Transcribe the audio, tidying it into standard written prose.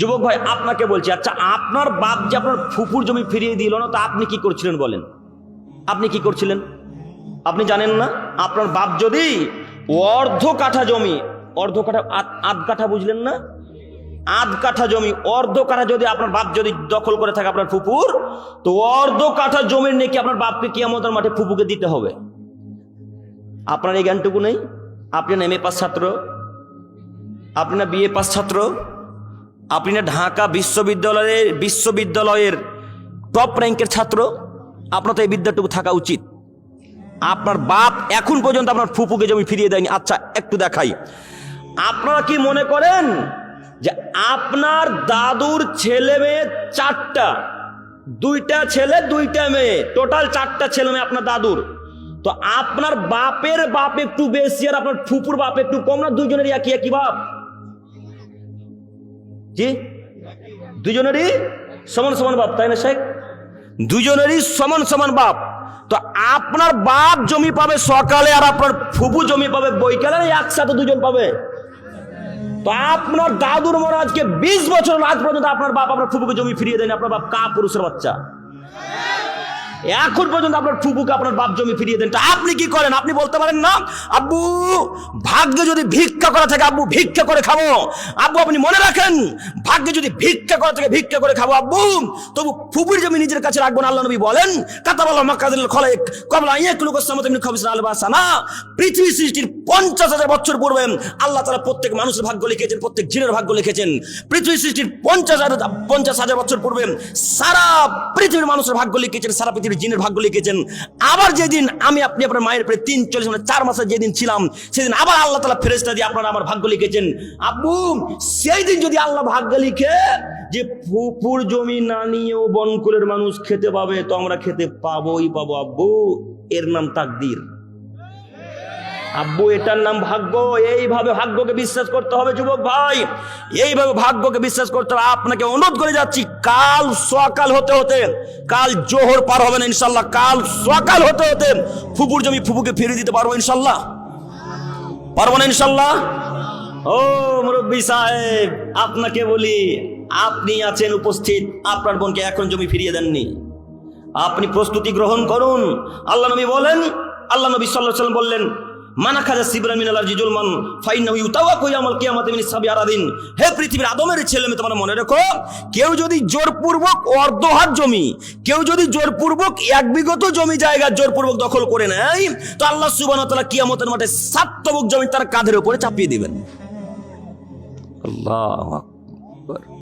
যুবক ভাই আপনাকে বলছি, আচ্ছা আপনার বাপ যে আপনার ফুফুর জমি ফিরিয়ে দিল না, তা আপনি কি করছিলেন বলেন? আপনি কি করছিলেন আপনি জানেন না? আপনার বাপ যদি অর্ধ কাঠা জমি, অর্ধ কাঠা আধ কাঠা বুঝলেন না, আধ কাঠা জমি অর্ধ কাঠা যদি আপনার বাপ যদি দখল করে থাকে আপনার ফুফুর, তো অর্ধ কাঠা জমির নাকি আপনার বাপকে কিয়ামতের মাঠে ফুফুকে দিতে হবে। আপনার এই জ্ঞানটুকু নেই? আপনি না এমএ পাস ছাত্র, আপনি না বিএ পাস ছাত্র, আপনি না ঢাকা বিশ্ববিদ্যালয়ের টপ র্যাঙ্কের ছাত্র, আপনার তো এই বিদ্যাটুকু থাকা উচিত। আপনার বাপ এখন পর্যন্ত আপনার ফুপুকে জমি ফিরিয়ে দেয়নি। আচ্ছা একটু দেখাই, আপনারা কি মনে করেন যে আপনার দাদুর ছেলে মেয়ে চারটা, দুইটা ছেলে দুইটা মেয়ে, টোটাল চারটা ছেলে মেয়ে আপনার দাদুর, তো আপনার বাপের বাপ একটু বেশি আর আপনার ফুপুর বাপ একটু কম না? দুইজনেরই একই একই বাপ? জি, দুজনেরই সমান সমান বাপ, তাই না শেখ? দুজনেরই সমান সমান বাপ। তো আপনার বাপ জমি পাবে সকালে আর আপনার ফুফু জমি পাবে বৈকালে, একসাথে দুজন পাবে? তো আপনার দাদুর মনে আজকে 20 বছর আজ পর্যন্ত আপনার বাপ আপনার ফুফুকে জমি ফিরিয়ে দেয়নি। আপনার বাপ কা পুরুষের বাচ্চা, এখন পর্যন্ত আপনার ফুফুকে আপনার বাপ জমি ফিরিয়ে দেন। আপনি কি করেন? আপনি বলতে পারেন না আব্বু ভাগ্যে যদি ভিক্ষা করা থাকে আব্বু ভিক্ষা করে খাবো। আব্বু আপনি মনে রাখেন, ভাগ্যে যদি ভিক্ষা করা থাকে ভিক্ষা করে খাবো আব্বু, তবু ফুফুর জমি নিজের কাছে রাখবো না। আল্লাহ নবী বলেন কাতাবাল্লাহু মাকাদিল খলাইক ক্বাবলা আন ইয়াখলুকাস সামাওয়াতি মিন খাবিসিন আল বাসানা, পৃথিবী সৃষ্টির 50,000 বছর পূর্বে আল্লাহ তাআলা প্রত্যেক মানুষের ভাগ্য লিখেছেন, প্রত্যেক জিনের ভাগ্য লিখেছেন। পৃথিবী সৃষ্টির 50,000 বছর পূর্বে সারা পৃথিবীর মানুষের ভাগ্য লিখেছেন, সারা পৃথিবীর জিনের ভাগ্য লিখেছেন। আবার যেদিন আমি আপনি আপনার মায়ের পেটে 43 মানে 4 মাসের যেদিন ছিলাম, সেদিন আবার আল্লাহ তাআলা ফেরেশতা দিয়ে আপনারা আমার ভাগ্য লিখেছেন। আব্বু সেই দিন যদি আল্লাহ ভাগ্য লিখে যে ফুপুর জমি না নিয়েও বনকুলের মানুষ খেতে পাবে, তো আমরা খেতে পাবোই পাবো আব্বু। এর নাম তাকদীর আব্বু, এটার নাম ভাগ্য। এইভাবে ভাগ্যকে বিশ্বাস করতে হবে যুবক ভাই, এইভাবে ভাগ্যকে বিশ্বাস করতে হবে। আপনাকে অনুরোধ করে যাচ্ছি, কাল সকাল হতে হতে, কাল জোহর পার হবে না ইনশাল্লাহ, কাল সকাল হতে হতে ফুপুর জমি ফুপুকে ফিরিয়ে দিতে পারবো ইনশাল্লাহ। পারবো না ইনশাল্লাহ? ও মুরব্বী সাহেব, আপনাকে বলি, আপনি আছেন উপস্থিত, আপনার বোনকে এখন জমি ফিরিয়ে দেননি, আপনি প্রস্তুতি গ্রহণ করুন। আল্লাহ নবী বলেন, আল্লাহ নবী সাল্লাল্লাহু আলাইহি ওয়াসাল্লাম বললেন মানা খাজা সিবরান মিনাল আরজি জুলমান ফাইন্নাহু ইউতাওয়াকু ইয়াউমাল কিয়ামাতি মিন সাবি আরাদিন। হে পৃথিবীর আদমের ছেলে মেয়ে, তোমরা মনে রেখো, কেউ যদি জোরপূর্বক অর্ধ হাত জমি, কেউ যদি জোরপূর্বক 1 বিঘত জমি জায়গা জোরপূর্বক দখল করে নেয়, তো আল্লাহ সুবহানাহু ওয়া তাআলা কিয়ামতের মাঠে 7 তবক জমি তার কাঁধের উপরে চাপিয়ে দিবেন। আল্লাহু আকবার।